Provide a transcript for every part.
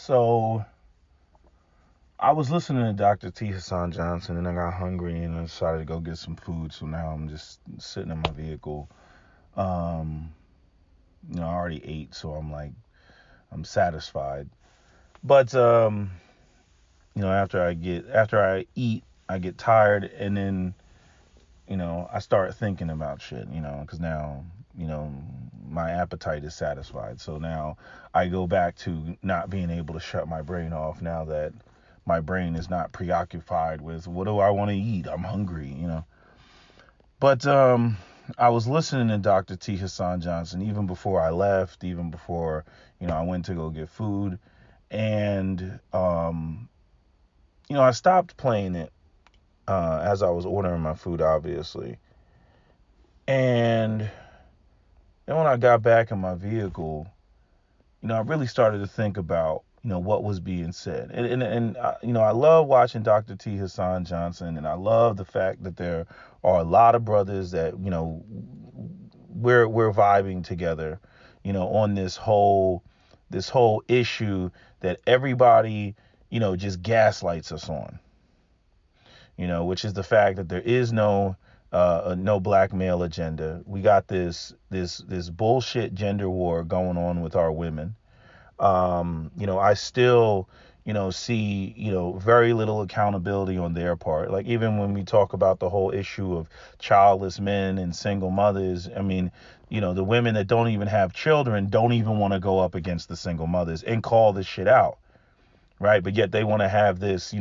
So I was listening to Dr. T. Hassan Johnson, and I got hungry and I decided to go get some food. So now I'm just sitting in my vehicle. Um, I already ate, so I'm satisfied. But after I eat, I get tired, and then I start thinking about shit. Because now you know my appetite is satisfied. So now I go back to not being able to shut my brain off now that my brain is not preoccupied with what do I want to eat. I'm hungry. But I was listening to Dr. T. Hassan Johnson even before I left, even before I went to go get food, and I stopped playing it as I was ordering my food, obviously, and then when I got back in my vehicle, I really started to think about, what was being said. And I love watching Dr. T. Hassan Johnson, and I love the fact that there are a lot of brothers that, we're vibing together, on this whole issue that everybody, just gaslights us on, which is the fact that there is no black male agenda. We got this bullshit gender war going on with our women. I still, see, very little accountability on their part. Like even when we talk about the whole issue of childless men and single mothers, I mean, the women that don't even have children don't even want to go up against the single mothers and call this shit out. Right. But yet they want to have this,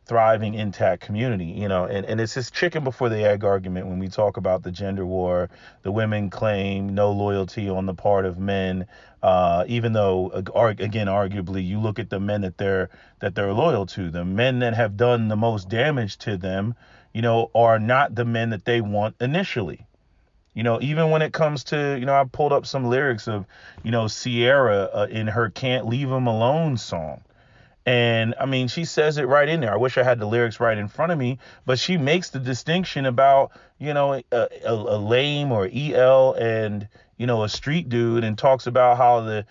thriving, intact community, and it's this chicken before the egg argument when we talk about the gender war. The women claim no loyalty on the part of men, even though, again, arguably, you look at the men that they're loyal to. The men that have done the most damage to them, are not the men that they want initially. Even when it comes to, I pulled up some lyrics of, Sierra in her "Can't Leave 'Em Alone" song. And I mean, she says it right in there. I wish I had the lyrics right in front of me, but she makes the distinction about, a lame or EL and, a street dude, and talks about how the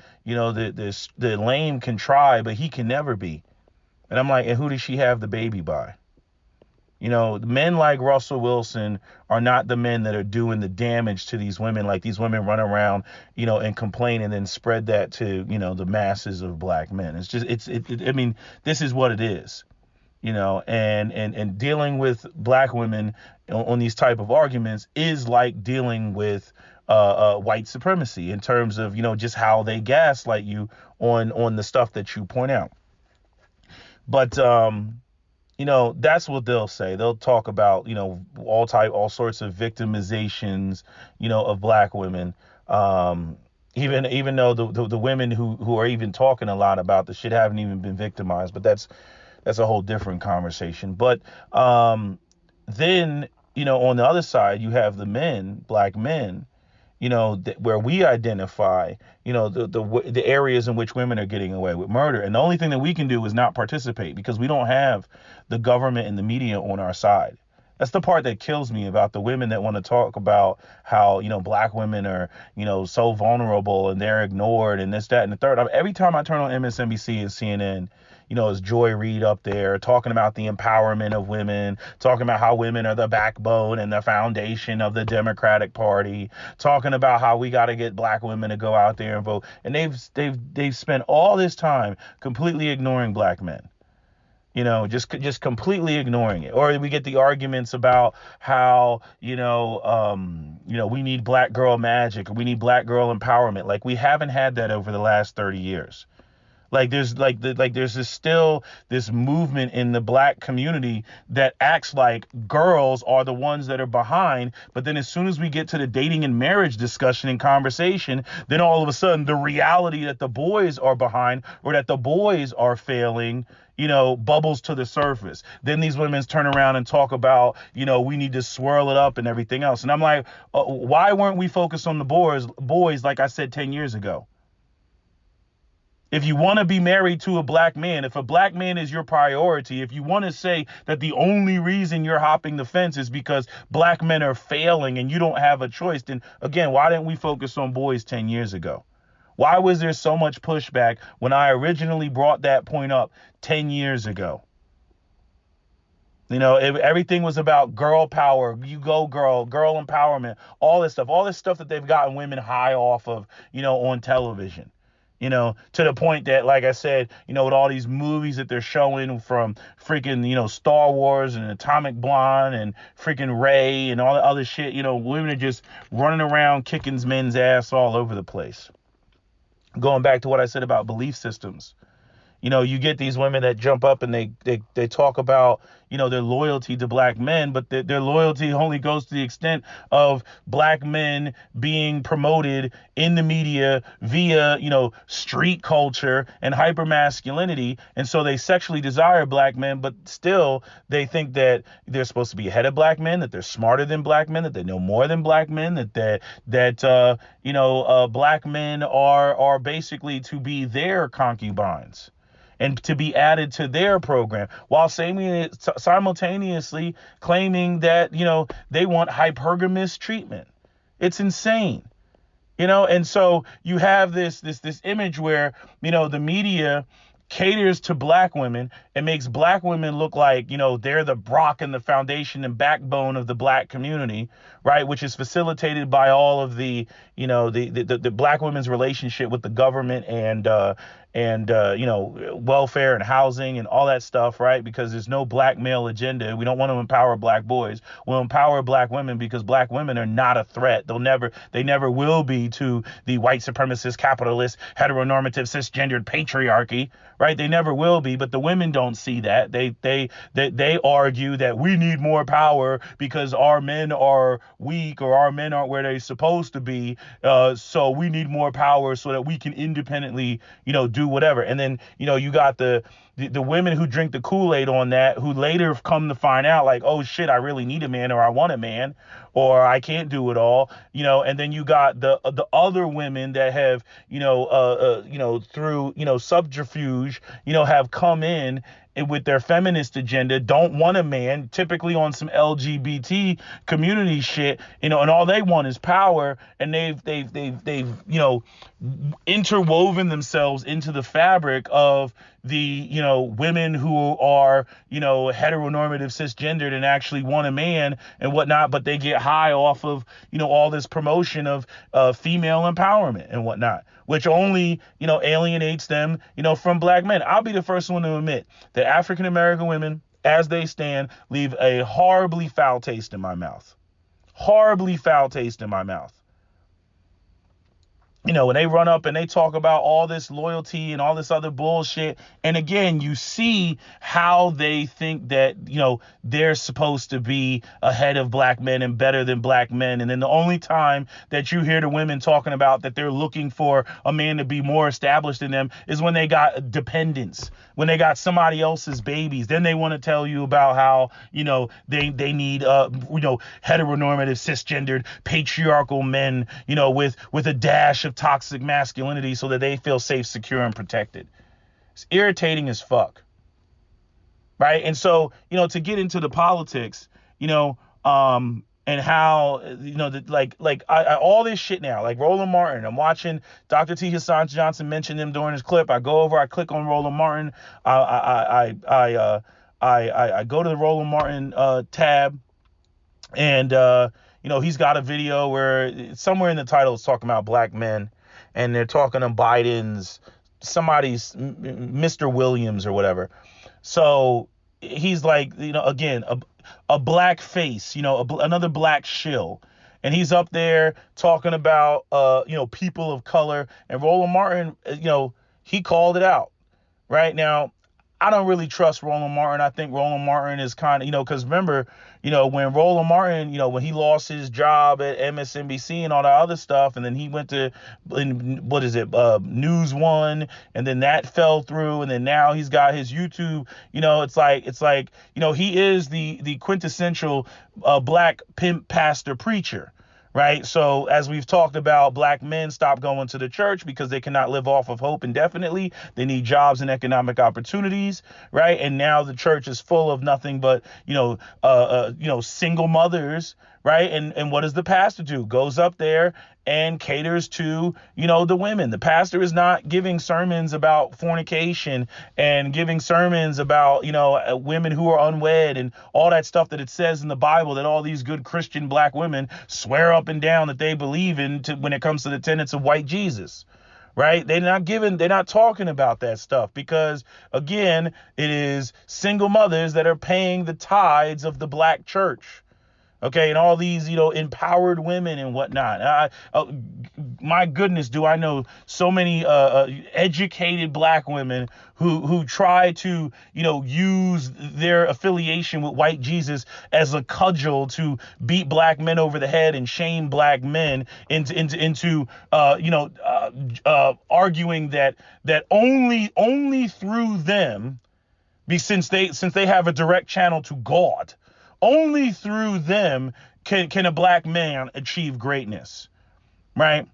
lame can try, but he can never be. And I'm like, and who does she have the baby by? Men like Russell Wilson are not the men that are doing the damage to these women. Like these women run around, and complain and then spread that to, the masses of black men. It's just, I mean, this is what it is, and dealing with black women on these type of arguments is like dealing with white supremacy in terms of, just how they gaslight you on the stuff that you point out. But, that's what they'll say. They'll talk about, all sorts of victimizations, of black women. Even though the women who are even talking a lot about the shit haven't even been victimized, but that's a whole different conversation. But then, on the other side, you have the men, black men, where we identify, the areas in which women are getting away with murder. And the only thing that we can do is not participate because we don't have the government and the media on our side. That's the part that kills me about the women that want to talk about how, black women are, so vulnerable and they're ignored and this, that, and the third. Every time I turn on MSNBC and CNN, it's Joy Reid up there talking about the empowerment of women, talking about how women are the backbone and the foundation of the Democratic Party, talking about how we got to get black women to go out there and vote. And they've spent all this time completely ignoring black men. Just completely ignoring it. Or we get the arguments about how, we need black girl magic, or we need black girl empowerment. Like we haven't had that over the last 30 years. Like there's still this movement in the black community that acts like girls are the ones that are behind. But then as soon as we get to the dating and marriage discussion and conversation, then all of a sudden the reality that the boys are behind or that the boys are failing, bubbles to the surface. Then these women turn around and talk about, we need to swirl it up and everything else. And I'm like, why weren't we focused on the boys like I said 10 years ago? If you want to be married to a black man, if a black man is your priority, if you want to say that the only reason you're hopping the fence is because black men are failing and you don't have a choice, then again, why didn't we focus on boys 10 years ago? Why was there so much pushback when I originally brought that point up 10 years ago? You know, everything was about girl power. You go, girl empowerment, all this stuff that they've gotten women high off of, on television. To the point that, like I said, with all these movies that they're showing from freaking, Star Wars and Atomic Blonde and freaking Ray and all the other shit, women are just running around kicking men's ass all over the place. Going back to what I said about belief systems. You get these women that jump up and they talk about, their loyalty to black men, but their loyalty only goes to the extent of black men being promoted in the media via, street culture and hypermasculinity. And so they sexually desire black men, but still they think that they're supposed to be ahead of black men, that they're smarter than black men, that they know more than black men, that black men are basically to be their concubines and to be added to their program, while simultaneously claiming that, they want hypergamous treatment. It's insane. And so you have this image where, the media caters to black women and makes black women look like, they're the rock and the foundation and backbone of the black community, right? Which is facilitated by all of the black women's relationship with the government and welfare and housing and all that stuff, right? Because there's no black male agenda. We don't want to empower black boys. We'll empower black women because black women are not a threat. They never will be to the white supremacist, capitalist, heteronormative, cisgendered patriarchy, right? They never will be, but the women don't see that. They argue that we need more power because our men are weak or our men aren't where they're supposed to be. So we need more power so that we can independently, do whatever. And then, you got the women who drink the Kool-Aid on that, who later come to find out like, oh shit, I really need a man, or I want a man, or I can't do it all, and then you got the other women that have, through, subterfuge, have come in and with their feminist agenda, don't want a man, typically on some LGBT community shit, and all they want is power, and they've interwoven themselves into the fabric of the, women who are, heteronormative, cisgendered, and actually want a man and whatnot, but they get high off of, all this promotion of female empowerment and whatnot, which only, alienates them, from black men. I'll be the first one to admit that African American women, as they stand, leave a horribly foul taste in my mouth. Horribly foul taste in my mouth. When they run up and they talk about all this loyalty and all this other bullshit. And again, you see how they think that, they're supposed to be ahead of black men and better than black men. And then the only time that you hear the women talking about that they're looking for a man to be more established than them is when they got dependents, when they got somebody else's babies. Then they want to tell you about how, they need, heteronormative, cisgendered, patriarchal men, with a dash of toxic masculinity so that they feel safe, secure, and protected. It's irritating as fuck. Right. And so, to get into the politics, and how, all this shit now, like Roland Martin, I'm watching Dr. T. Hassan Johnson mention them during his clip. I go over, I click on Roland Martin. I go to the Roland Martin tab, and he's got a video where somewhere in the title it's talking about black men, and they're talking to Biden's somebody's Mr. Williams or whatever. So he's like, again, a black face, another black shill. And he's up there talking about, people of color. And Roland Martin, he called it out. Right now, I don't really trust Roland Martin. I think Roland Martin is kind of, because remember, when Roland Martin, when he lost his job at MSNBC and all that other stuff, and then he went to, News One, and then that fell through, and then now he's got his YouTube, it's like, he is the quintessential black pimp pastor preacher. Right. So as we've talked about, black men stop going to the church because they cannot live off of hope indefinitely. They need jobs and economic opportunities. Right. And now the church is full of nothing but, single mothers. Right. And what does the pastor do? Goes up there and caters to, the women. The pastor is not giving sermons about fornication and giving sermons about, women who are unwed and all that stuff that it says in the Bible that all these good Christian black women swear up and down that they believe in when it comes to the tenets of white Jesus. Right? They're not talking about that stuff because, again, it is single mothers that are paying the tithes of the black church. Okay, and all these, empowered women and whatnot. My goodness, do I know so many educated black women who try to, use their affiliation with white Jesus as a cudgel to beat black men over the head and shame black men into arguing that only through them, since they have a direct channel to God. Only through them can a black man achieve greatness, right?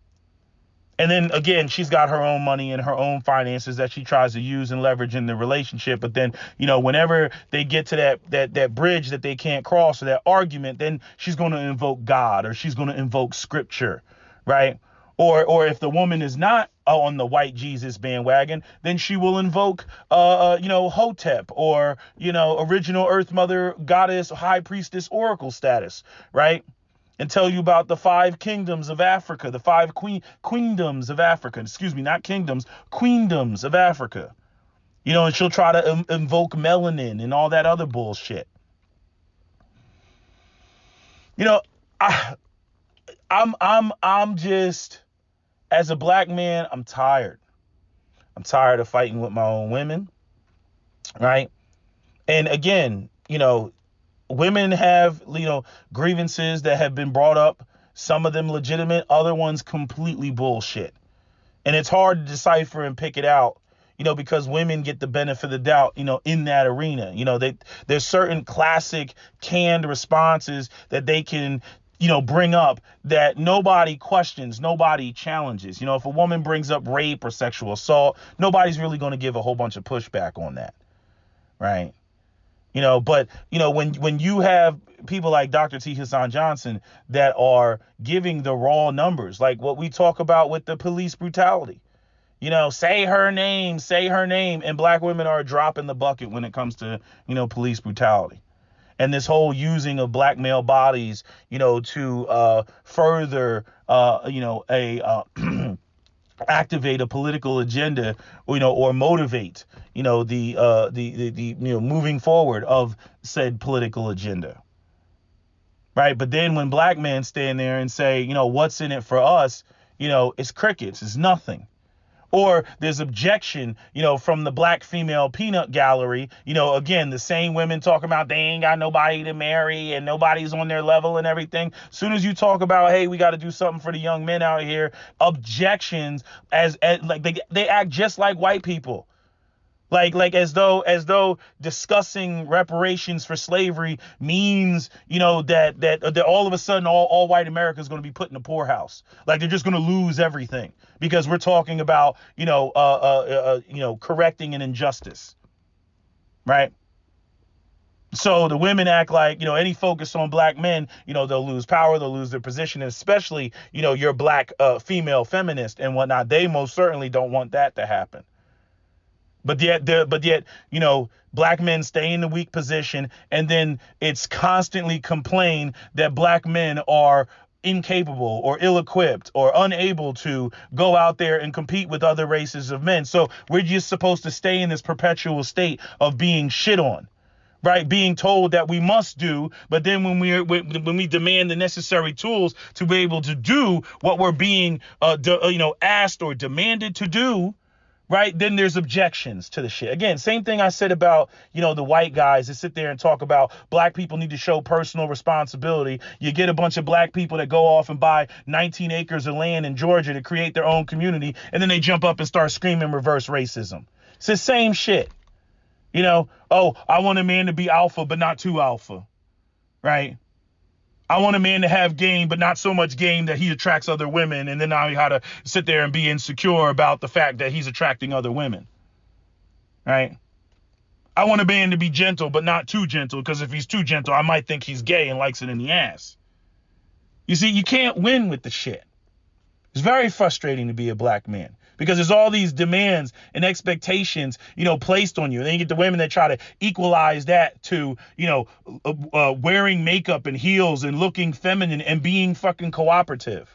And then again, she's got her own money and her own finances that she tries to use and leverage in the relationship. But then, whenever they get to that bridge that they can't cross, or that argument, then she's going to invoke God, or she's going to invoke scripture, right? Or if the woman is not on the white Jesus bandwagon, then she will invoke, Hotep, or, original Earth Mother, Goddess, High Priestess, Oracle status, right? And tell you about the 5 kingdoms of Africa, the 5 queendoms of Africa. Excuse me, not kingdoms, queendoms of Africa. And she'll try to invoke melanin and all that other bullshit. I'm just, as a black man, I'm tired. I'm tired of fighting with my own women, right? And again, women have, grievances that have been brought up, some of them legitimate, other ones completely bullshit. And it's hard to decipher and pick it out, because women get the benefit of the doubt, in that arena. There's certain classic canned responses that they can bring up that nobody questions, nobody challenges. If a woman brings up rape or sexual assault, nobody's really going to give a whole bunch of pushback on that. Right. But, when you have people like Dr. T. Hassan Johnson that are giving the raw numbers, like what we talk about with the police brutality, say her name, and black women are dropping the bucket when it comes to, police brutality. And this whole using of black male bodies, to further, activate a political agenda, or motivate, the moving forward of said political agenda. Right. But then when black men stand there and say, what's in it for us, it's crickets, it's nothing. Or there's objection, from the black female peanut gallery, again, the same women talking about they ain't got nobody to marry and nobody's on their level and everything. As soon as you talk about, hey, we got to do something for the young men out here, objections as like they act just like white people. Like as though discussing reparations for slavery means, that all of a sudden all white America is going to be put in the poorhouse. Like they're just going to lose everything because we're talking about, correcting an injustice. Right. So the women act like, any focus on black men, they'll lose power, they'll lose their position, and especially, your black female feminist and whatnot. They most certainly don't want that to happen. But yet, black men stay in the weak position, and then it's constantly complained that black men are incapable or ill-equipped or unable to go out there and compete with other races of men. So we're just supposed to stay in this perpetual state of being shit on. Right, being told that we must do, but then when we demand the necessary tools to be able to do what we're being, asked or demanded to do, right, then there's objections to the shit. Again, same thing I said about, the white guys that sit there and talk about black people need to show personal responsibility. You get a bunch of black people that go off and buy 19 acres of land in Georgia to create their own community, and then they jump up and start screaming reverse racism. It's the same shit. I want a man to be alpha, but not too alpha, right? I want a man to have game, but not so much game that he attracts other women. And then now you got to sit there and be insecure about the fact that he's attracting other women, right? I want a man to be gentle, but not too gentle, because if he's too gentle, I might think he's gay and likes it in the ass. You see, you can't win with the shit. It's very frustrating to be a black man because there's all these demands and expectations, placed on you. And then you get the women that try to equalize that to, wearing makeup and heels and looking feminine and being fucking cooperative.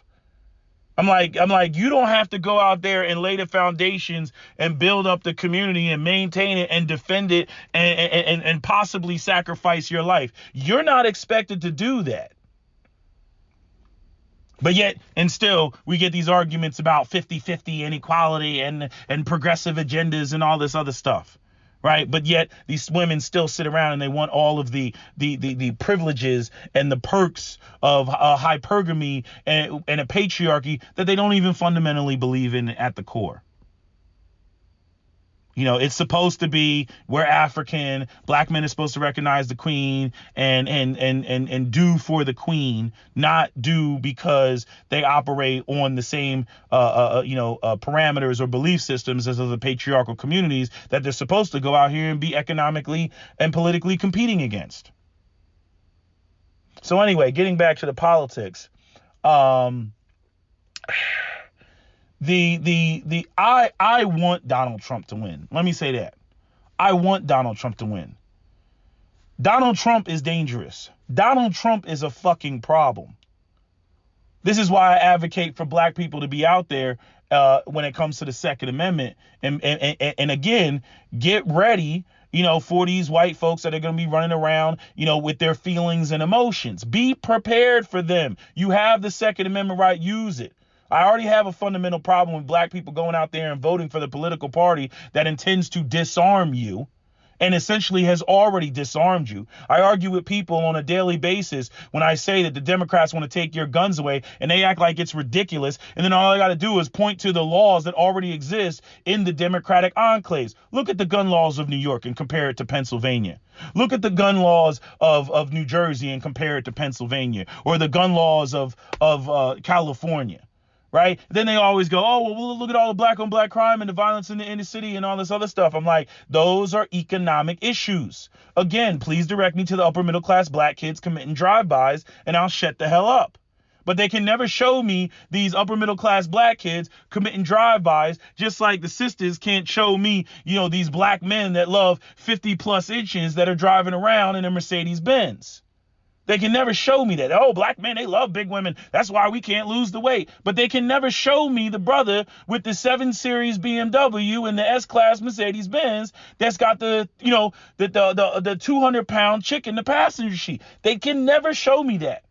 I'm like, you don't have to go out there and lay the foundations and build up the community and maintain it and defend it and possibly sacrifice your life. You're not expected to do that. But yet, and still, we get these arguments about 50-50 inequality and progressive agendas and all this other stuff, right? But yet, these women still sit around and they want all of the privileges and the perks of hypergamy and a patriarchy that they don't even fundamentally believe in at the core. It's supposed to be we're African, black men are supposed to recognize the queen and do for the queen, not do because they operate on the same parameters or belief systems as other patriarchal communities that they're supposed to go out here and be economically and politically competing against. So anyway, getting back to the politics, I want Donald Trump to win. Let me say that. I want Donald Trump to win. Donald Trump is dangerous. Donald Trump is a fucking problem. This is why I advocate for black people to be out there when it comes to the Second Amendment. And again, get ready, for these white folks that are going to be running around, with their feelings and emotions. Be prepared for them. You have the Second Amendment right. Use it. I already have a fundamental problem with black people going out there and voting for the political party that intends to disarm you and essentially has already disarmed you. I argue with people on a daily basis when I say that the Democrats want to take your guns away and they act like it's ridiculous. And then all I got to do is point to the laws that already exist in the Democratic enclaves. Look at the gun laws of New York and compare it to Pennsylvania. Look at the gun laws of New Jersey and compare it to Pennsylvania, or the gun laws of California. Right? Then they always go, oh, well, look at all the black on black crime and the violence in the inner city and all this other stuff. I'm like, those are economic issues. Again, please direct me to the upper middle class black kids committing drive-bys and I'll shut the hell up. But they can never show me these upper middle class black kids committing drive-bys, just like the sisters can't show me, these black men that love 50 plus inches that are driving around in a Mercedes Benz. They can never show me that. Oh, black men, they love big women. That's why we can't lose the weight. But they can never show me the brother with the 7 Series BMW and the S-Class Mercedes Benz that's got the 200-pound chick in the passenger seat. They can never show me that.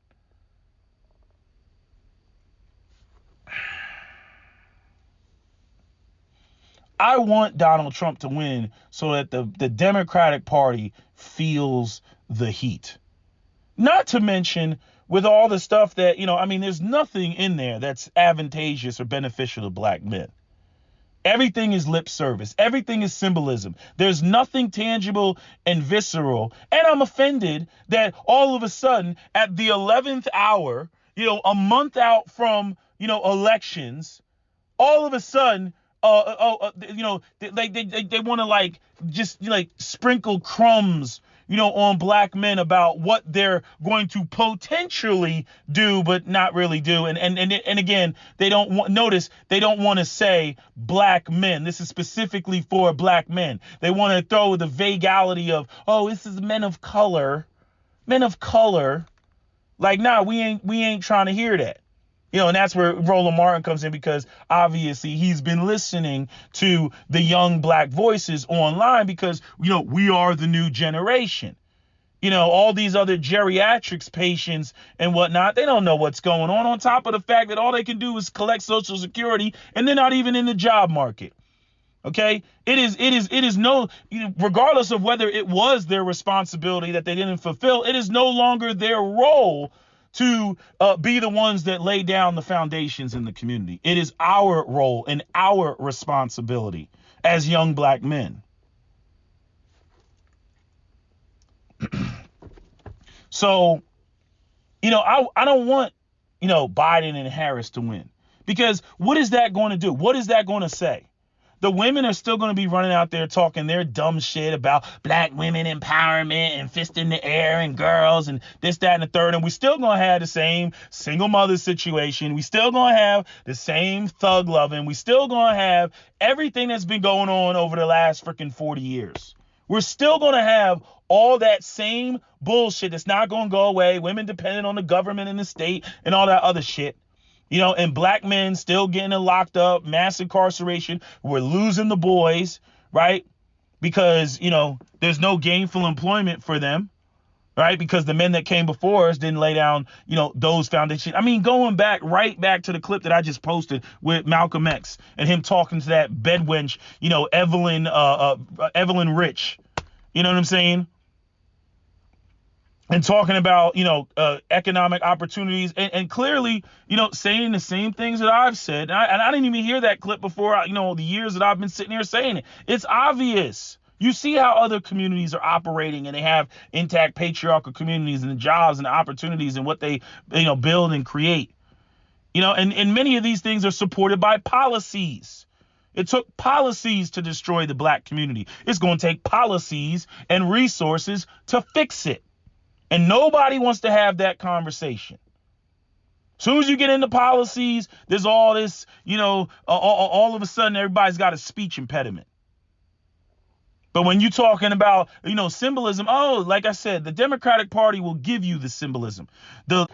I want Donald Trump to win so that the Democratic Party feels the heat. Not to mention with all the stuff that, there's nothing in there that's advantageous or beneficial to black men. Everything is lip service. Everything is symbolism. There's nothing tangible and visceral. And I'm offended that all of a sudden at the 11th hour, a month out from, elections, all of a sudden, they want to just sprinkle crumbs on black men about what they're going to potentially do, but not really do. And again, they don't want to say black men. This is specifically for black men. They want to throw the vaguality of, oh, this is men of color. Like, nah, we ain't trying to hear that. And that's where Roland Martin comes in, because obviously he's been listening to the young black voices online because, we are the new generation. All these other geriatrics patients and whatnot, they don't know what's going on top of the fact that all they can do is collect Social Security and they're not even in the job market. OK, it is no, regardless of whether it was their responsibility that they didn't fulfill, it is no longer their role to be the ones that lay down the foundations in the community. It is our role and our responsibility as young black men. So, I don't want, Biden and Harris to win, because what is that going to do? What is that going to say? the women are still going to be running out there talking their dumb shit about black women empowerment and fist in the air and girls and this, that, and the third. And we still going to have the same single mother situation. We still going to have the same thug loving. We still going to have everything that's been going on over the last freaking 40 years. We're still going to have all that same bullshit that's not going to go away. Women dependent on the government and the state and all that other shit. You know, and black men still getting locked up, mass incarceration. We're losing the boys, right? Because, you know, there's no gainful employment for them, right? Because the men that came before us didn't lay down, you know, those foundations. I mean, going back, right back to the clip that I just posted with Malcolm X and him talking to that bedwench, you know, Evelyn Rich. You know what I'm saying? And talking about, you know, economic opportunities and clearly, you know, saying the same things that I've said. And I didn't even hear that clip before, you know, the years that I've been sitting here saying it. It's obvious. You see how other communities are operating and they have intact patriarchal communities and the jobs and the opportunities and what they, you know, build and create. You know, and many of these things are supported by policies. It took policies to destroy the black community. It's going to take policies and resources to fix it. And nobody wants to have that conversation. As soon as you get into policies, there's all this, you know, all of a sudden everybody's got a speech impediment. But when you're talking about, you know, symbolism, oh, like I said, the Democratic Party will give you the symbolism. The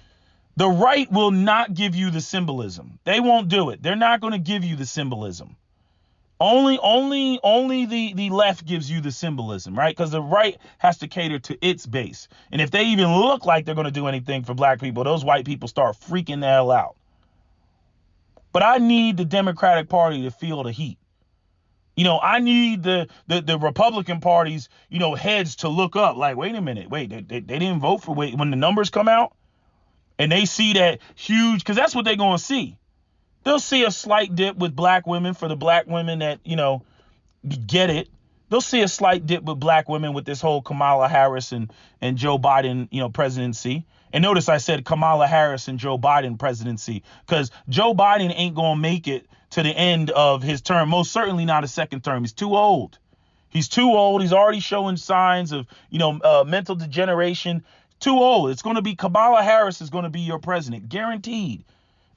right will not give you the symbolism. They won't do it. They're not going to give you the symbolism. Only the left gives you the symbolism, right? Because the right has to cater to its base. And if they even look like they're going to do anything for black people, those white people start freaking the hell out. But I need the Democratic Party to feel the heat. You know, I need the Republican Party's, you know, heads to look up like, wait a minute, wait, they didn't vote for, wait, when the numbers come out and they see that huge, because that's what they're going to see. They'll see a slight dip with black women for the black women that, you know, get it. They'll see a slight dip with black women with this whole Kamala Harris and Joe Biden, you know, presidency. And notice I said Kamala Harris and Joe Biden presidency because Joe Biden ain't going to make it to the end of his term. Most certainly not a second term. He's too old. He's too old. He's already showing signs of, you know, mental degeneration. Too old. It's going to be Kamala Harris is going to be your president. Guaranteed.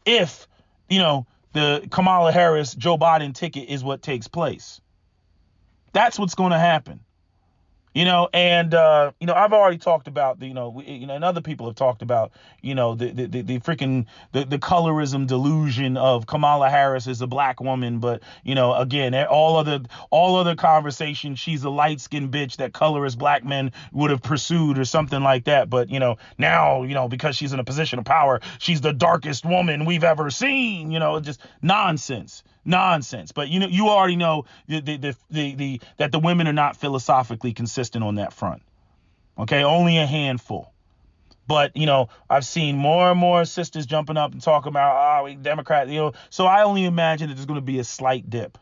If, you know, the Kamala Harris, Joe Biden ticket is what takes place. That's what's going to happen. You know, and, you know, I've already talked about, and other people have talked about, you know, the freaking the colorism delusion of Kamala Harris as a black woman. But, you know, again, all other conversations, she's a light skinned bitch that colorist black men would have pursued or something like that. But, you know, now, you know, because she's in a position of power, she's the darkest woman we've ever seen. You know, just nonsense. But, you know, you already know that the women are not philosophically consistent on that front. OK, only a handful. But, you know, I've seen more and more sisters jumping up and talking about, we Democrat, you know, so I only imagine that there's going to be a slight dip.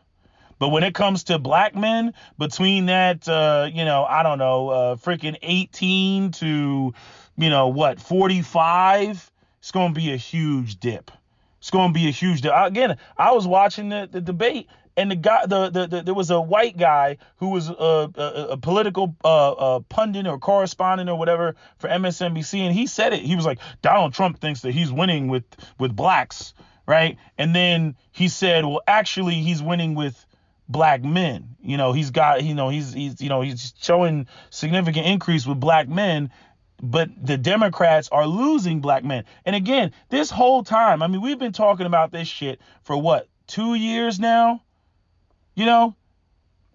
But when it comes to black men between that, you know, I don't know, freaking 18 to, you know, 45, it's going to be a huge dip. It's going to be a huge deal. Again, I was watching the debate, and the guy, there was a white guy who was a political pundit or correspondent or whatever for MSNBC, and he said it. He was like, Donald Trump thinks that he's winning with blacks, right? And then he said, well, actually, he's winning with black men. You know, he's got, you know, he's showing significant increase with black men. But the Democrats are losing black men. And again, this whole time, I mean, we've been talking about this shit for 2 years now, you know?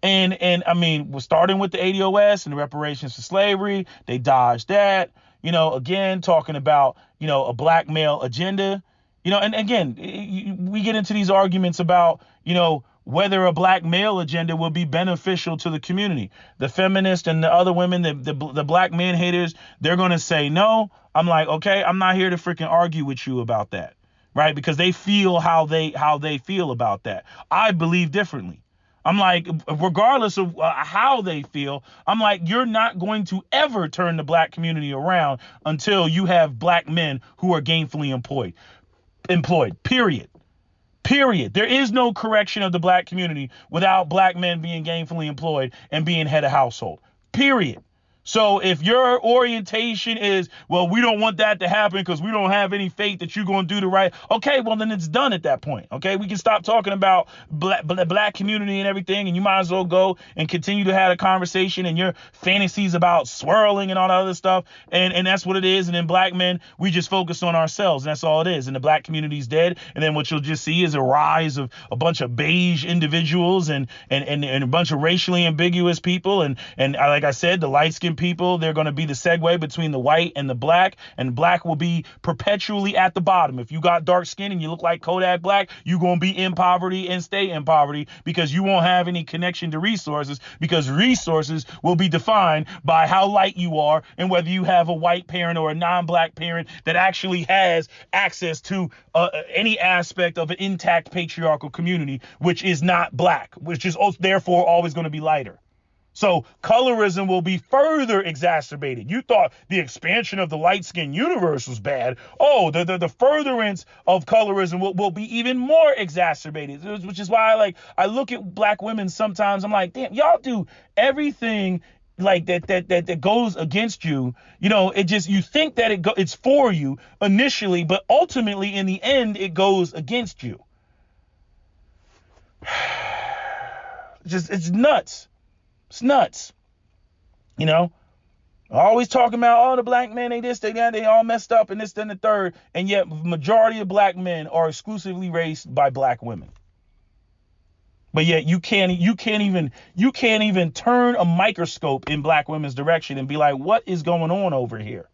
And I mean, we're starting with the ADOS and the reparations for slavery. They dodged that, you know, again, talking about, you know, a black male agenda, you know, and again, we get into these arguments about, you know, whether a black male agenda will be beneficial to the community. The feminists and the other women, the black men haters, they're going to say no. I'm like, okay, I'm not here to freaking argue with you about that, right? Because they feel how they feel about that. I believe differently. I'm like, regardless of how they feel, I'm like, you're not going to ever turn the black community around until you have black men who are gainfully employed, period. Period. There is no correction of the black community without black men being gainfully employed and being head of household. Period. So if your orientation is, well, we don't want that to happen because we don't have any faith that you're going to do the right. Okay, well, then it's done at that point. Okay, we can stop talking about black community and everything, and you might as well go and continue to have a conversation and your fantasies about swirling and all that other stuff. And that's what it is. And then black men, we just focus on ourselves. And that's all it is. And the black community's dead. And then what you'll just see is a rise of a bunch of beige individuals and a bunch of racially ambiguous people. And like I said, the light-skinned people, they're going to be the segue between the white and the black, and black will be perpetually at the bottom. If you got dark skin and you look like Kodak Black, you're going to be in poverty and stay in poverty because you won't have any connection to resources, because resources will be defined by how light you are and whether you have a white parent or a non-black parent that actually has access to any aspect of an intact patriarchal community, which is not black, which is therefore always going to be lighter. So colorism will be further exacerbated. You thought the expansion of the light skin universe was bad. Oh, the furtherance of colorism will be even more exacerbated, which is why I look at black women sometimes. I'm like, damn, y'all do everything like that goes against you. You know, it just, you think that it's for you initially, but ultimately in the end, it goes against you. It's nuts. It's nuts. You know, always talking about, the black men, they this, they that, they all messed up and this, then the third. And yet majority of black men are exclusively raised by black women. But yet you can't even turn a microscope in black women's direction and be like, what is going on over here?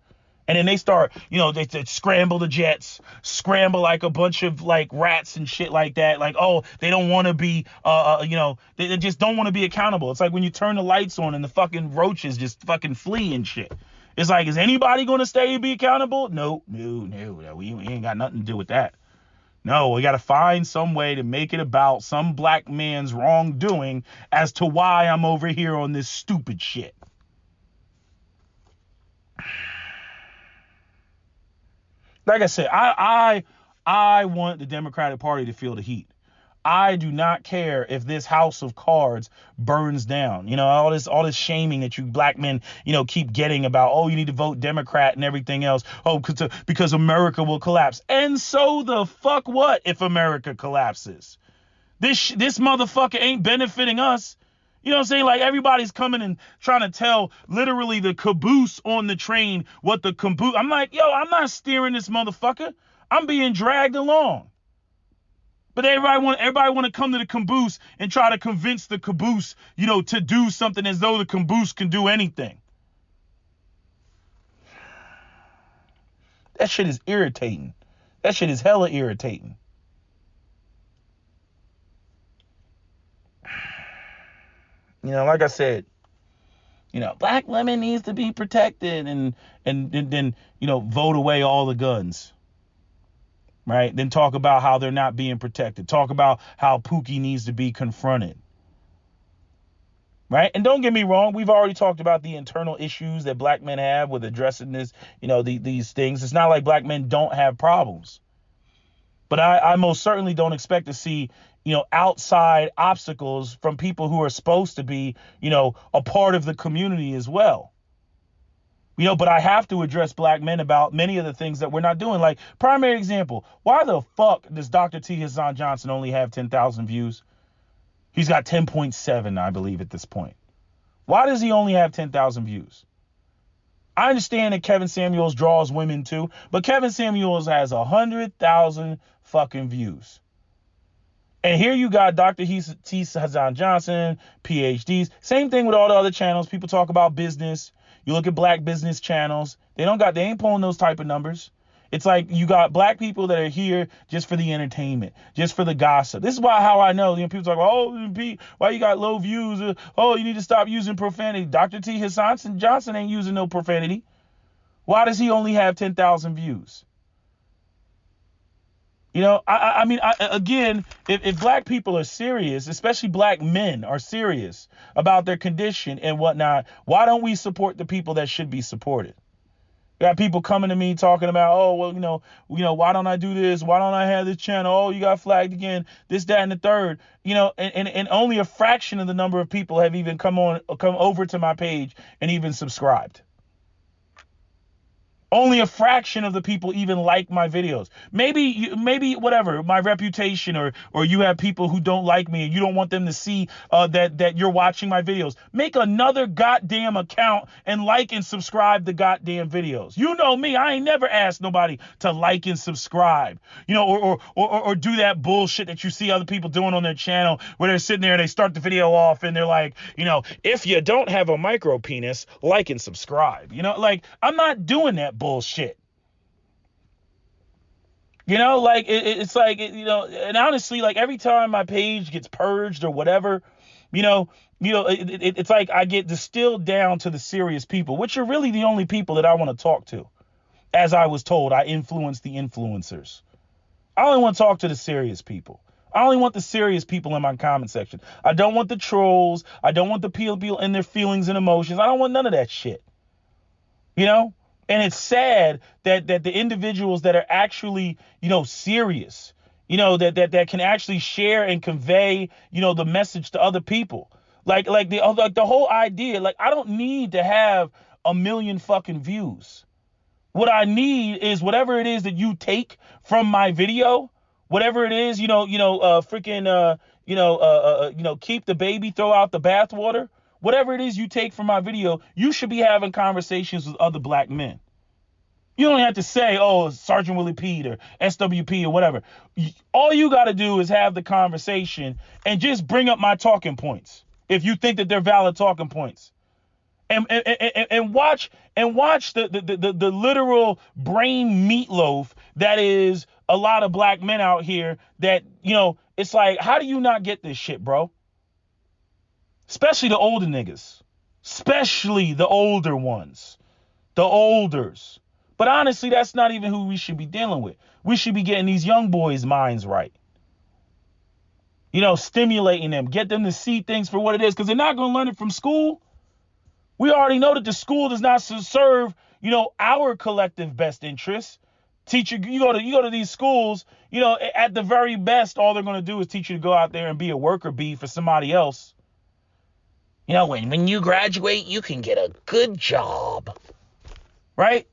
And then they start, they scramble the jets, scramble like a bunch of like rats and shit like that. Like, oh, they don't want to be, they just don't want to be accountable. It's like when you turn the lights on and the fucking roaches just fucking flee and shit. It's like, is anybody going to stay and be accountable? No, we ain't got nothing to do with that. No, we got to find some way to make it about some black man's wrongdoing as to why I'm over here on this stupid shit. Like I said, I want the Democratic Party to feel the heat. I do not care if this house of cards burns down. All this shaming that you black men, keep getting about, oh, you need to vote Democrat and everything else. Oh, because America will collapse. And so the fuck what if America collapses? This motherfucker ain't benefiting us. You know what I'm saying? Like, everybody's coming and trying to tell literally the caboose on the train what the caboose. I'm like, yo, I'm not steering this motherfucker. I'm being dragged along. But everybody want to come to the caboose and try to convince the caboose, to do something as though the caboose can do anything. That shit is irritating. That shit is hella irritating. Like I said, black women needs to be protected and then, vote away all the guns. Right? Then talk about how they're not being protected. Talk about how Pookie needs to be confronted. Right? And don't get me wrong, we've already talked about the internal issues that black men have with addressing this, these things. It's not like black men don't have problems. But I most certainly don't expect to see, outside obstacles from people who are supposed to be, a part of the community as well. But I have to address black men about many of the things that we're not doing. Like, primary example, why the fuck does Dr. T. Hasan Johnson only have 10,000 views? He's got 10.7, I believe, at this point. Why does he only have 10,000 views? I understand that Kevin Samuels draws women too, but Kevin Samuels has 100,000 fucking views. And here you got Dr. T. Hasan Johnson, PhDs. Same thing with all the other channels. People talk about business. You look at black business channels. They ain't pulling those type of numbers. It's like you got black people that are here just for the entertainment, just for the gossip. This is how I know. People talk about, oh, Pete, why you got low views? Oh, you need to stop using profanity. Dr. T. Hasan Johnson ain't using no profanity. Why does he only have 10,000 views? Again, if black people are serious, especially black men are serious about their condition and whatnot, why don't we support the people that should be supported? Got people coming to me talking about, oh, well, why don't I do this? Why don't I have this channel? Oh, you got flagged again. This, that, and the third. And only a fraction of the number of people have even come over to my page and even subscribed. Only a fraction of the people even like my videos. Maybe whatever, my reputation, or you have people who don't like me and you don't want them to see that you're watching my videos. Make another goddamn account and like and subscribe the goddamn videos. You know me, I ain't never asked nobody to like and subscribe. Or do that bullshit that you see other people doing on their channel where they're sitting there and they start the video off and they're like, if you don't have a micro penis, like and subscribe. I'm not doing that bullshit. It's like, and honestly, like every time my page gets purged or whatever, it's like I get distilled down to the serious people, which are really the only people that I want to talk to. As I was told, I influence the influencers. I only want to talk to the serious people. I only want the serious people in my comment section. I don't want the trolls. I don't want the people in their feelings and emotions. I don't want none of that shit. And it's sad that the individuals that are actually, serious, that can actually share and convey, the message to other people. Like the whole idea, like I don't need to have 1 million fucking views. What I need is whatever it is that you take from my video, whatever it is, keep the baby, throw out the bathwater. Whatever it is you take from my video, you should be having conversations with other black men. You don't have to say, oh, Sergeant Willie Pete or SWP or whatever. All you got to do is have the conversation and just bring up my talking points if you think that they're valid talking points. And watch the literal brain meatloaf that is a lot of black men out here that, it's like, how do you not get this shit, bro? Especially the older niggas, especially the older ones, the olders. But honestly, that's not even who we should be dealing with. We should be getting these young boys' minds right. Stimulating them, get them to see things for what it is, because they're not going to learn it from school. We already know that the school does not serve, our collective best interests. Teacher, you go to these schools, at the very best, all they're going to do is teach you to go out there and be a worker bee for somebody else. When you graduate, you can get a good job, right?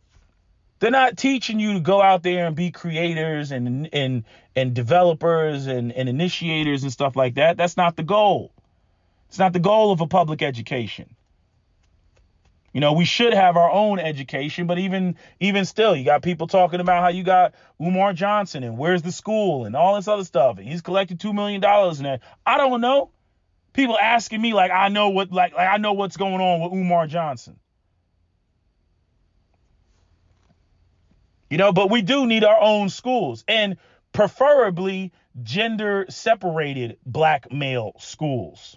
They're not teaching you to go out there and be creators and developers and initiators and stuff like that. That's not the goal. It's not the goal of a public education. We should have our own education, but even still, you got people talking about how you got Umar Johnson and where's the school and all this other stuff. And he's collected $2 million in that. I don't know. People asking me like I know what's going on with Umar Johnson. But we do need our own schools, and preferably gender separated black male schools.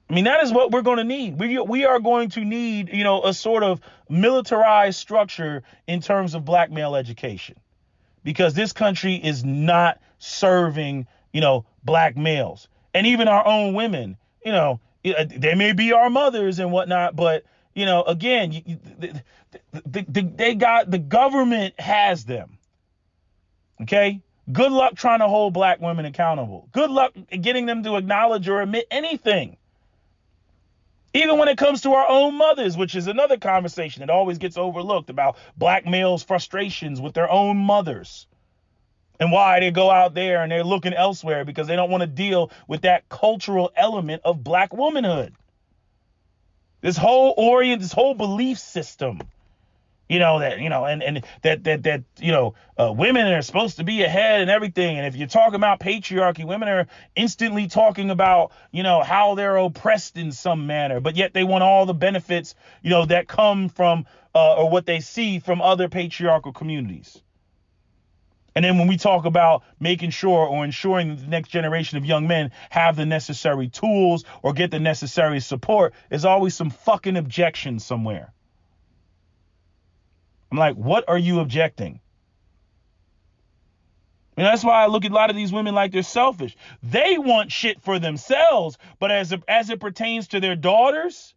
I mean, that is what we're going to need. We are going to need, a sort of militarized structure in terms of black male education, because this country is not serving, black males. And even our own women, they may be our mothers and whatnot, but, again, the government has them. Okay. Good luck trying to hold black women accountable. Good luck getting them to acknowledge or admit anything. Even when it comes to our own mothers, which is another conversation that always gets overlooked, about black males' frustrations with their own mothers and why they go out there and they're looking elsewhere because they don't want to deal with that cultural element of black womanhood. This whole belief system, that women are supposed to be ahead and everything. And if you're talking about patriarchy, women are instantly talking about, how they're oppressed in some manner, but yet they want all the benefits, that come from, or what they see from other patriarchal communities. And then when we talk about making sure or ensuring that the next generation of young men have the necessary tools or get the necessary support, there's always some fucking objection somewhere. I'm like, what are you objecting? And that's why I look at a lot of these women like they're selfish. They want shit for themselves, but as it pertains to their daughters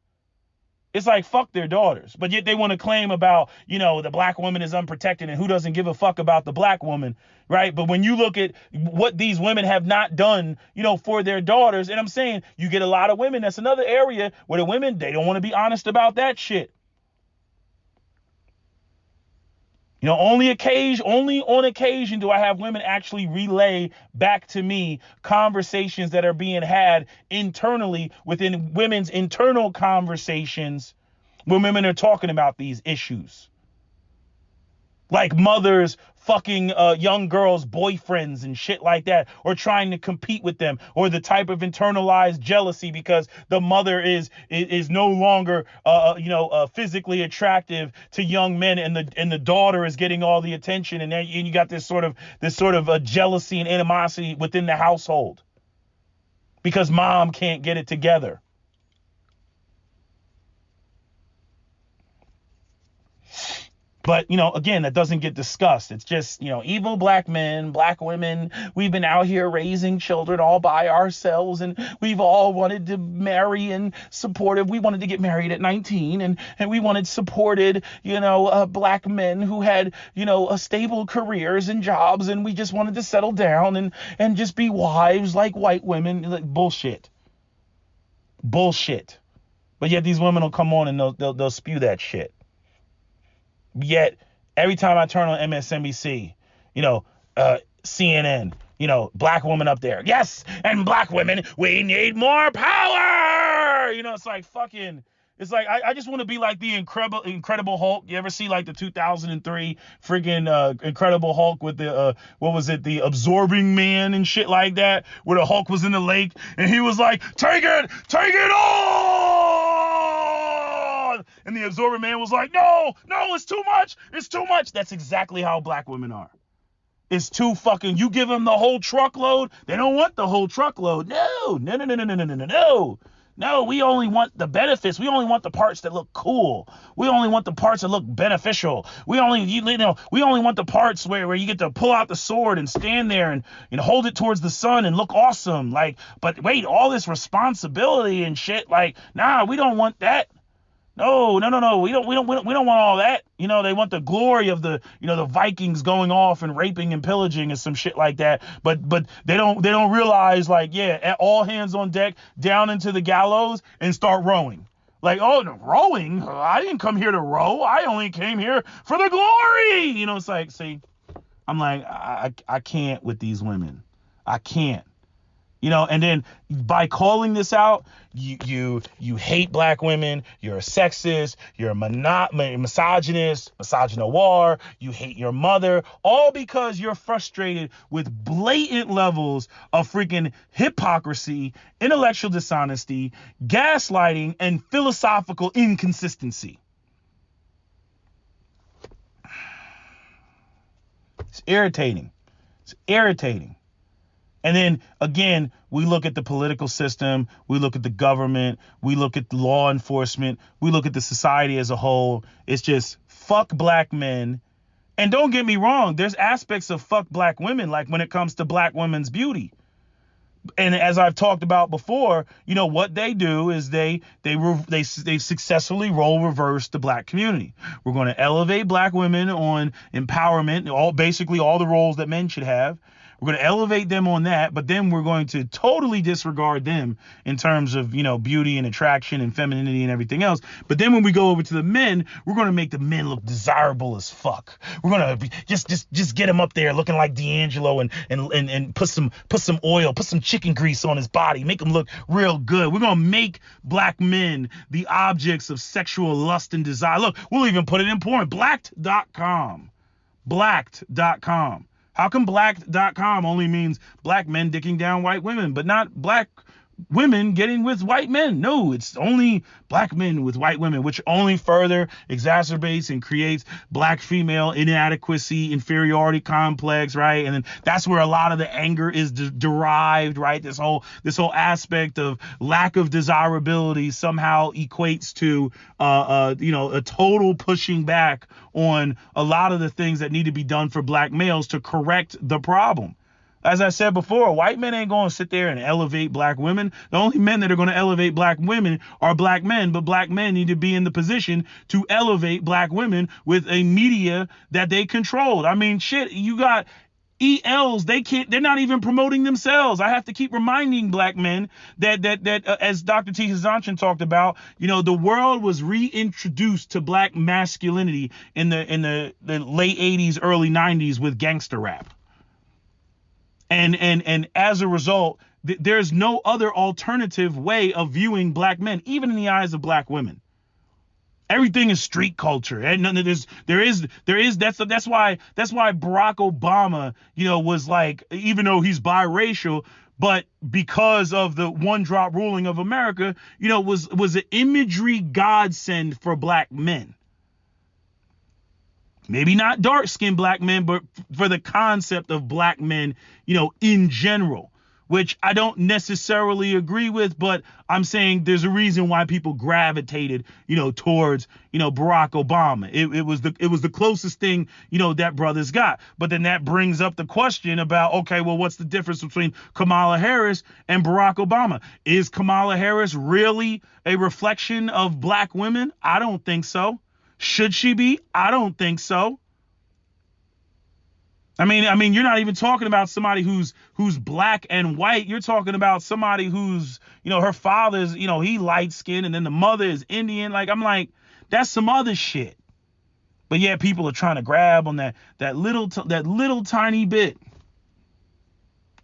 It's like, fuck their daughters. But yet they want to claim about, the black woman is unprotected and who doesn't give a fuck about the black woman, right? But when you look at what these women have not done, for their daughters, and I'm saying you get a lot of women. That's another area where the women, they don't want to be honest about that shit. Only on occasion do I have women actually relay back to me conversations that are being had internally within women's internal conversations when women are talking about these issues. Like mothers fucking young girls' boyfriends and shit like that, or trying to compete with them, or the type of internalized jealousy because the mother is no longer physically attractive to young men, and the daughter is getting all the attention, and then you got this sort of jealousy and animosity within the household because mom can't get it together. But, again, that doesn't get discussed. It's just, evil black men, black women. We've been out here raising children all by ourselves, and we've all wanted to marry and supportive. We wanted to get married at 19, and we wanted supported, black men who had, stable careers and jobs, and we just wanted to settle down and just be wives like white women. Like, bullshit. But yet these women will come on and they'll spew that shit. Yet every time I turn on MSNBC, CNN, black woman up there. Yes, and black women, we need more power. It's like fucking. It's like I just want to be like the Incredible Hulk. You ever see like the 2003 freaking Incredible Hulk with the the Absorbing Man and shit like that, where the Hulk was in the lake and he was like, take it all. And the Absorbing Man was like, no, it's too much. That's exactly how black women are. It's too fucking, you give them the whole truckload. They don't want the whole truckload. No. No, we only want the benefits. We only want the parts that look cool. We only want the parts that look beneficial. We only want the parts where you get to pull out the sword and stand there and hold it towards the sun and look awesome. Like, but wait, all this responsibility and shit. Like, nah, we don't want that. No. We don't want all that. They want the glory of the Vikings going off and raping and pillaging and some shit like that. But they don't realize, like, yeah, all hands on deck, down into the gallows and start rowing. Like, oh, no, rowing? I didn't come here to row. I only came here for the glory. It's like, see, I'm like, I can't with these women. I can't. And then by calling this out, you hate black women, you're a sexist, you're a misogynist, misogynoir, you hate your mother, all because you're frustrated with blatant levels of freaking hypocrisy, intellectual dishonesty, gaslighting, and philosophical inconsistency. It's irritating. And then, again, we look at the political system, we look at the government, we look at the law enforcement, we look at the society as a whole. It's just fuck black men. And don't get me wrong, there's aspects of fuck black women, like when it comes to black women's beauty. And as I've talked about before, what they do is they successfully role reverse the black community. We're going to elevate black women on empowerment, basically all the roles that men should have. We're going to elevate them on that, but then we're going to totally disregard them in terms of, beauty and attraction and femininity and everything else. But then when we go over to the men, we're going to make the men look desirable as fuck. We're going to just get him up there looking like D'Angelo and put some oil, put some chicken grease on his body, make him look real good. We're going to make black men the objects of sexual lust and desire. Look, we'll even put it in porn. Blacked.com. How come blacked.com only means black men dicking down white women, but not black women getting with white men? No, it's only black men with white women, which only further exacerbates and creates black female inadequacy, inferiority complex, right? And then that's where a lot of the anger is derived, right? This whole aspect of lack of desirability somehow equates to a total pushing back on a lot of the things that need to be done for black males to correct the problem. As I said before, white men ain't going to sit there and elevate black women. The only men that are going to elevate black women are black men, but black men need to be in the position to elevate black women with a media that they controlled. I mean, shit, you got ELs, they're not even promoting themselves. I have to keep reminding black men that as Dr. T. Hazanchyn talked about, the world was reintroduced to black masculinity in the late 80s, early 90s with gangster rap. And as a result, there's no other alternative way of viewing black men, even in the eyes of black women. Everything is street culture, and that's why Barack Obama, was like, even though he's biracial, but because of the one drop ruling of America, was an imagery godsend for black men. Maybe not dark skinned black men, but for the concept of black men, in general, which I don't necessarily agree with, but I'm saying there's a reason why people gravitated, towards, Barack Obama. It was the closest thing, that brothers got. But then that brings up the question about, okay, well, what's the difference between Kamala Harris and Barack Obama? Is Kamala Harris really a reflection of black women? I don't think so. Should she be? I don't think so. I mean, you're not even talking about somebody who's black and white. You're talking about somebody who's, her father's, he light skinned and then the mother is Indian. I'm like, that's some other shit. But yeah, people are trying to grab on that little tiny bit.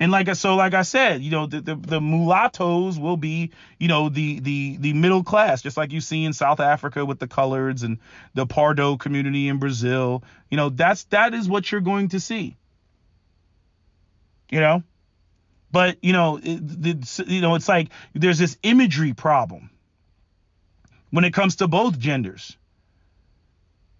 And like I said, the mulattoes will be, the middle class, just like you see in South Africa with the coloreds and the Pardo community in Brazil. That is what you're going to see. But it's like there's this imagery problem when it comes to both genders.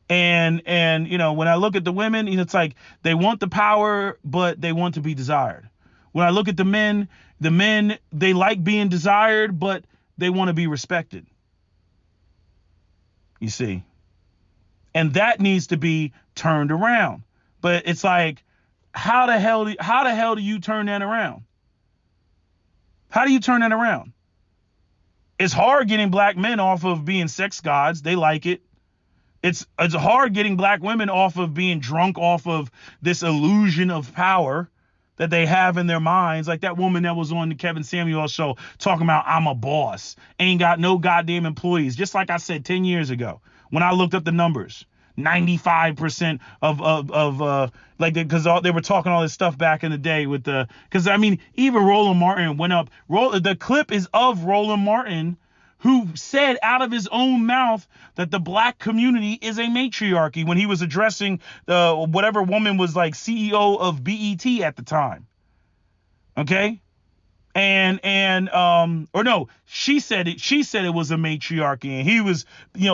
And when I look at the women, it's like they want the power, but they want to be desired. When I look at the men, they like being desired, but they want to be respected. You see? And that needs to be turned around. But it's like, how the hell do you turn that around? How do you turn that around? It's hard getting black men off of being sex gods. They like it. It's hard getting black women off of being drunk off of this illusion of power that they have in their minds. Like that woman that was on the Kevin Samuel show talking about, I'm a boss, ain't got no goddamn employees. Just like I said 10 years ago, when I looked up the numbers, 95% because they were talking all this stuff back in the day with because even Roland Martin went up. The clip is of Roland Martin, who said out of his own mouth that the black community is a matriarchy when he was addressing whatever woman was like CEO of BET at the time. Okay. Or no, she said it was a matriarchy, and he was,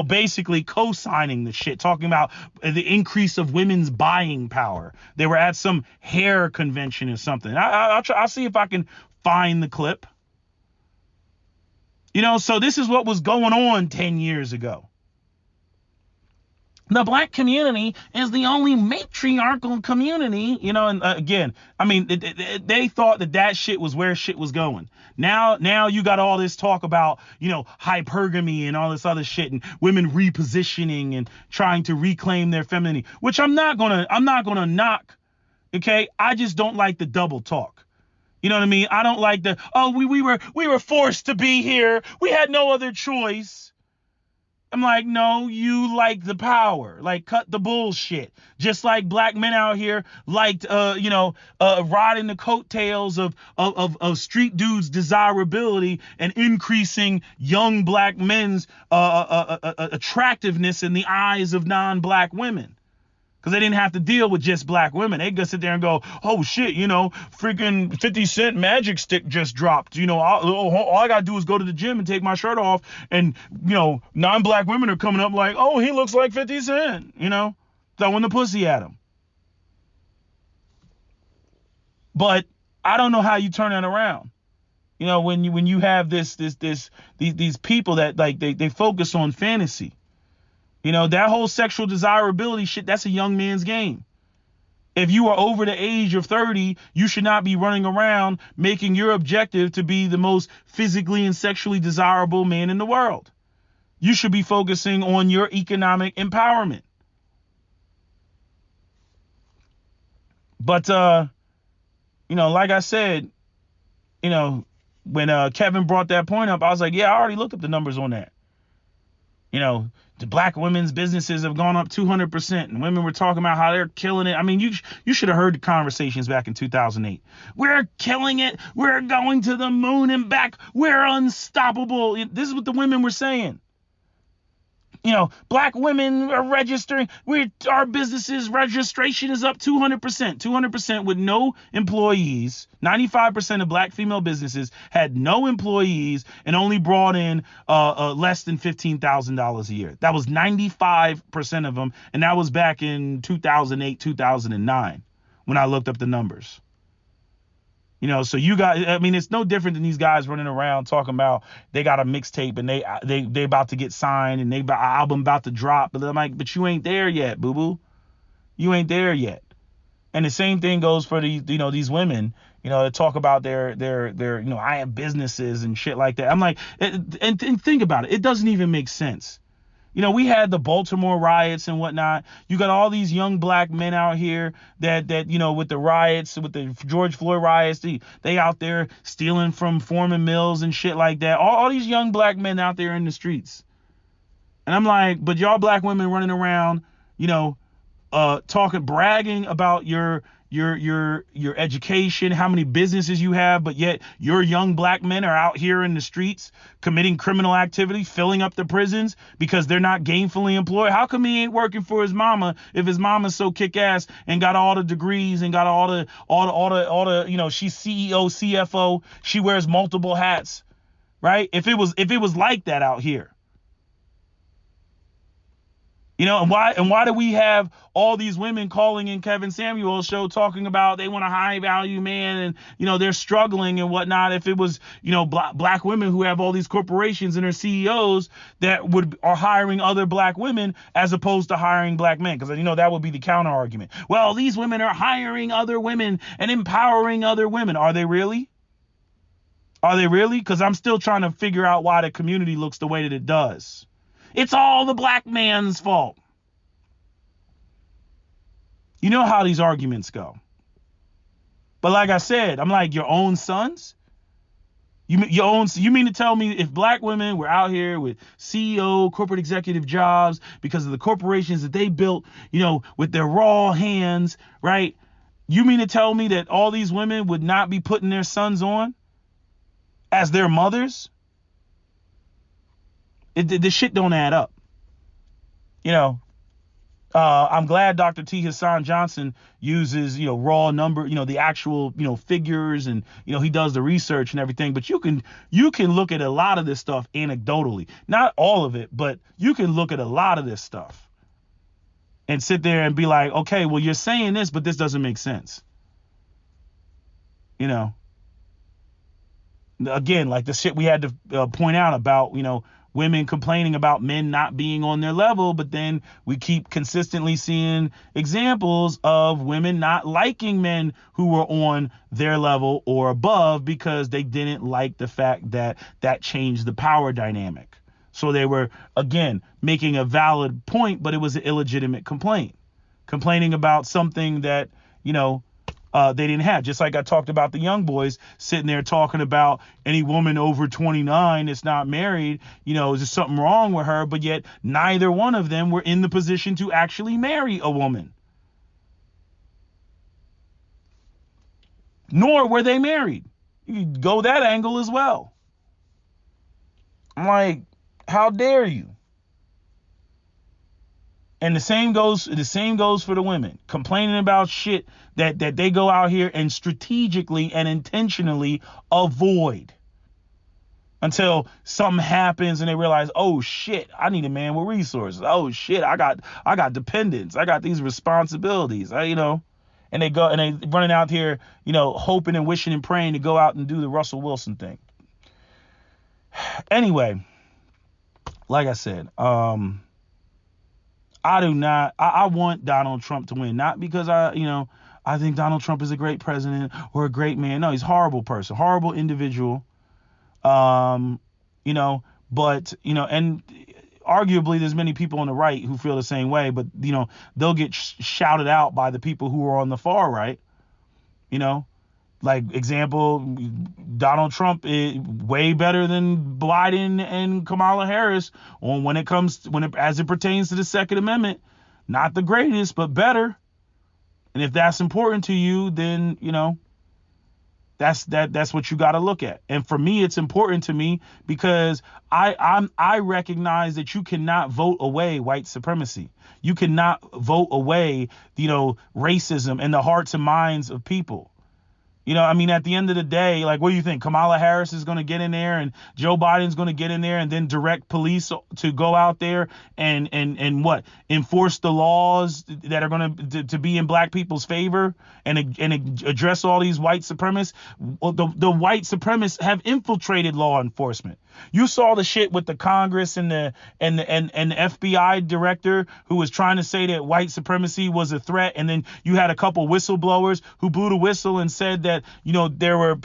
basically co-signing the shit, talking about the increase of women's buying power. They were at some hair convention or something. I'll see if I can find the clip. So this is what was going on 10 years ago. The black community is the only matriarchal community, and again, they thought that shit was where shit was going. Now you got all this talk about, hypergamy and all this other shit and women repositioning and trying to reclaim their femininity, which I'm not gonna knock. Okay. I just don't like the double talk. You know what I mean? I don't like we were forced to be here. We had no other choice. I'm like, no, you like the power. Like, cut the bullshit. Just like black men out here liked, riding the coattails of street dudes' desirability and increasing young black men's attractiveness in the eyes of non-black women. Because they didn't have to deal with just black women. They could sit there and go, oh shit, freaking 50 Cent Magic Stick just dropped. All I got to do is go to the gym and take my shirt off. And, non-black women are coming up like, oh, he looks like 50 Cent, throwing the pussy at him. But I don't know how you turn that around. When you have these people that like they focus on fantasy. That whole sexual desirability shit, that's a young man's game. If you are over the age of 30, you should not be running around making your objective to be the most physically and sexually desirable man in the world. You should be focusing on your economic empowerment. But, like I said, when Kevin brought that point up, I was like, yeah, I already looked up the numbers on that. The black women's businesses have gone up 200%, and women were talking about how they're killing it. I mean, you should have heard the conversations back in 2008. We're killing it. We're going to the moon and back. We're unstoppable. This is what the women were saying. Black women are registering. Our businesses registration is up 200%. 200% with no employees. 95% of black female businesses had no employees and only brought in less than $15,000 a year. That was 95% of them, and that was back in 2008, 2009 when I looked up the numbers. So you guys, I mean, it's no different than these guys running around talking about they got a mixtape and they about to get signed and they album about to drop. But I'm like, but you ain't there yet, boo boo. You ain't there yet. And the same thing goes for these women, that talk about their I have businesses and shit like that. I'm like, and think about it. It doesn't even make sense. We had the Baltimore riots and whatnot. You got all these young black men out here that with the riots, with the George Floyd riots, they out there stealing from Foreman Mills and shit like that. All these young black men out there in the streets. And I'm like, but y'all black women running around, bragging about your education, how many businesses you have, but yet your young black men are out here in the streets committing criminal activity, filling up the prisons because they're not gainfully employed. How come he ain't working for his mama if his mama's so kick ass and got all the degrees and got all the she's CEO, CFO, she wears multiple hats, right? If it was like that out here. And why do we have all these women calling in Kevin Samuel's show talking about they want a high value man and, they're struggling and whatnot? If it was, black women who have all these corporations and are CEOs that are hiring other black women as opposed to hiring black men, because, that would be the counter argument. Well, these women are hiring other women and empowering other women. Are they really? Are they really? Because I'm still trying to figure out why the community looks the way that it does. It's all the black man's fault. You know how these arguments go. But like I said, I'm like, your own sons? You mean to tell me if black women were out here with CEO, corporate executive jobs because of the corporations that they built, with their raw hands, right? You mean to tell me that all these women would not be putting their sons on as their mothers? The shit don't add up. I'm glad Dr. T. Hassan Johnson uses, raw number, the actual, figures, and, he does the research and everything. But you can look at a lot of this stuff anecdotally, not all of it, but you can look at a lot of this stuff and sit there and be like, okay, well, you're saying this, but this doesn't make sense. Again, like the shit we had to point out about, women complaining about men not being on their level, but then we keep consistently seeing examples of women not liking men who were on their level or above because they didn't like the fact that changed the power dynamic. So they were, again, making a valid point, but it was an illegitimate complaint. Complaining about something that, they didn't have. Just like I talked about the young boys sitting there talking about any woman over 29 that's not married, is there something wrong with her? But yet neither one of them were in the position to actually marry a woman. Nor were they married. You could go that angle as well. I'm like, how dare you? And the same goes for the women complaining about shit that they go out here and strategically and intentionally avoid until something happens and they realize, oh shit, I need a man with resources. Oh shit, I got dependents. I got these responsibilities. And they go and they running out here, hoping and wishing and praying to go out and do the Russell Wilson thing. Anyway, like I said, I want Donald Trump to win, not because I I think Donald Trump is a great president or a great man. No, he's a horrible person, horrible individual. You know, but, you know, and arguably there's many people on the right who feel the same way, but, you know, they'll get shouted out by the people who are on the far right, you know. Like, example, Donald Trump is way better than Biden and Kamala Harris as it pertains to the Second Amendment. Not the greatest, but better. And if that's important to you, then, you know, that's what you got to look at. And for me, it's important to me because I recognize that you cannot vote away white supremacy. You cannot vote away, you know, racism in the hearts and minds of people. You know, I mean, at the end of the day, like, what do you think? Kamala Harris is going to get in there and Joe Biden's going to get in there and then direct police to go out there and what? Enforce the laws that are going to be in black people's favor and address all these white supremacists. Well, the white supremacists have infiltrated law enforcement. You saw the shit with the Congress and the FBI director who was trying to say that white supremacy was a threat, and then you had a couple whistleblowers who blew the whistle and said that, you know, there were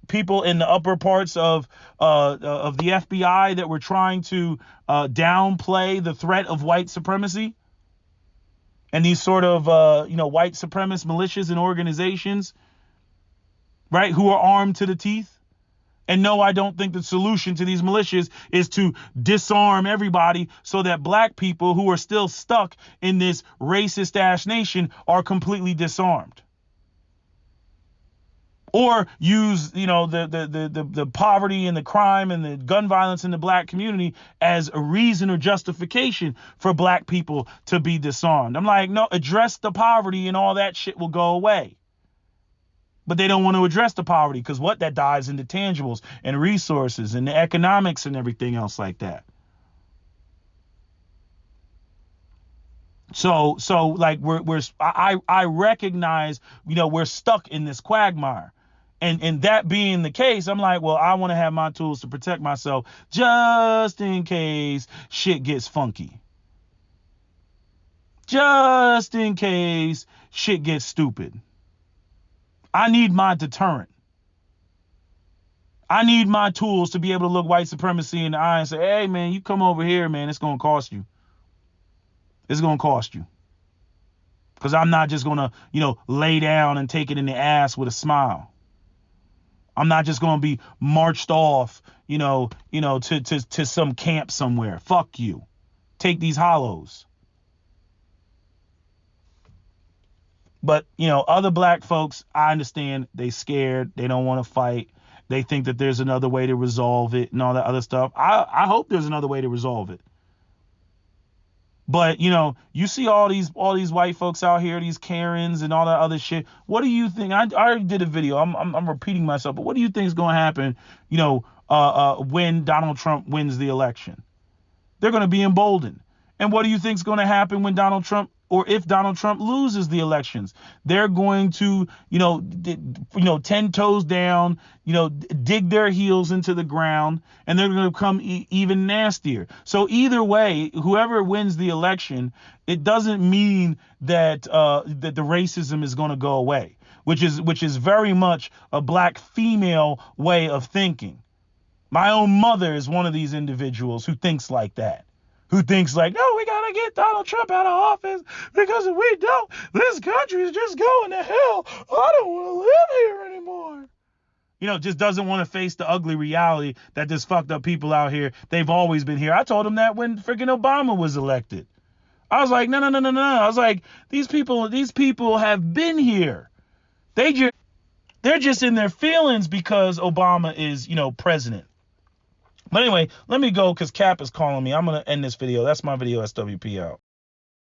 people in the upper parts of the FBI that were trying to downplay the threat of white supremacy, and these sort of you know, white supremacist militias and organizations, right, who are armed to the teeth. And no, I don't think the solution to these militias is to disarm everybody so that black people who are still stuck in this racist ass nation are completely disarmed. Or use, you know, the poverty and the crime and the gun violence in the black community as a reason or justification for black people to be disarmed. I'm like, no, address the poverty and all that shit will go away. But they don't want to address the poverty because what? That dives into tangibles and resources and the economics and everything else like that. So like I recognize, you know, we're stuck in this quagmire. And that being the case, I'm like, well, I want to have my tools to protect myself just in case shit gets funky. Just in case shit gets stupid. I need my deterrent. I need my tools to be able to look white supremacy in the eye and say, hey, man, you come over here, man, it's going to cost you. It's going to cost you. Because I'm not just going to, you know, lay down and take it in the ass with a smile. I'm not just going to be marched off, you know, to some camp somewhere. Fuck you. Take these hollows. But, you know, other black folks, I understand they scared. They don't want to fight. They think that there's another way to resolve it and all that other stuff. I hope there's another way to resolve it. But, you know, you see all these white folks out here, these Karens and all that other shit. What do you think? I already did a video. I'm repeating myself. But what do you think is going to happen, you know, when Donald Trump wins the election? They're going to be emboldened. And what do you think is going to happen when Donald Trump, or if Donald Trump loses the elections? They're going to, you know, 10 toes down, you know, dig their heels into the ground, and they're going to become even nastier. So either way, whoever wins the election, it doesn't mean that that the racism is going to go away, which is very much a black female way of thinking. My own mother is one of these individuals who thinks like that. Who thinks like, no, we got to get Donald Trump out of office because if we don't, this country is just going to hell. I don't want to live here anymore. You know, just doesn't want to face the ugly reality that there's fucked up people out here. They've always been here. I told them that when freaking Obama was elected. I was like, no. I was like, these people have been here. They're just in their feelings because Obama is, you know, president. But anyway, let me go because Cap is calling me. I'm going to end this video. That's my video, SWP out.